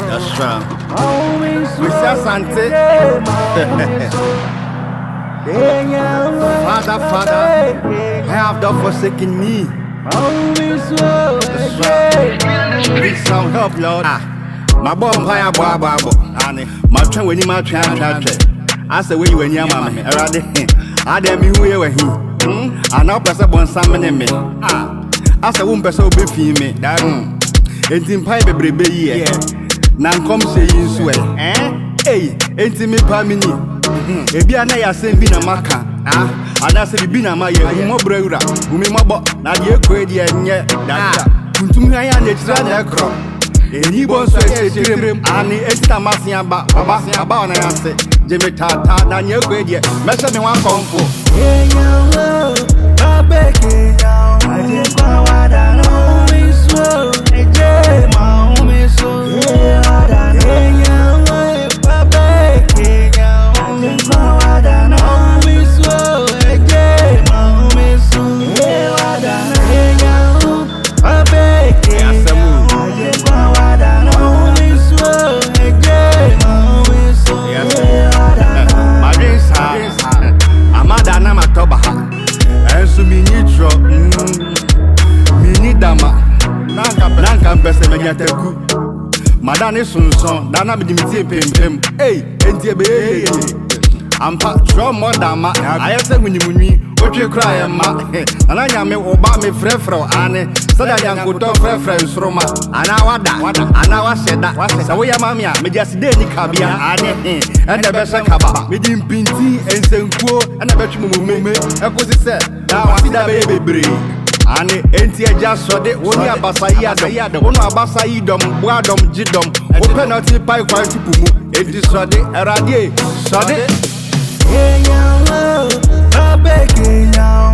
That's right. We say Asante. Father, have thou forsaken me. That's right. Need some help, Lord. My boy, my my train when you my train. I say, where you when you mamma, I dare me who you were he. I now pass up on some me. I say, won't pass up with me. It's in pipe a baby. Now come say you swear. Hey, ain't me pamini. If you are not saying being a maca, and I say being a maya, more brother, who may mob, not your credit and yet that. To me, I am the trade crop. And he was so extreme, and the extra massing about and I say, Jimmy Tata, and your credit, measure me one comfort. Hey, yo, I'm begging now. I just want what I know is so. Hey, my home is so. Hey, yo, I'm begging now. I just want what I know is so. Hey, my home is so. Hey, yo, I'm begging now. I just want what I know is so. Hey, my home is so. My dreams are. Amadana matobaha, ensu minitro, minidama, nanka pese menyateku. Madane sunson, dana bidimiti pem. Hey, entiebe. Ampa draw more dama. Ayese munimuni, oche cry ma. Ananya me oba me frefro ane. Sada yankuto frefre nsroma. Anawada, anawasheda. Sawoya mamia, me just de ni kabia ane. Ende bese kaba. Me di mpinti ensenkuo, ende betu mumume. Ekosi se, na wasida bebre. Ane enti eja sode, woni abasa yadom. Wono abasa yidom, boadom jidom. O penalty pai kwa tipumu. Enti sode, erade, sode. Hey, yo, I'm begging now.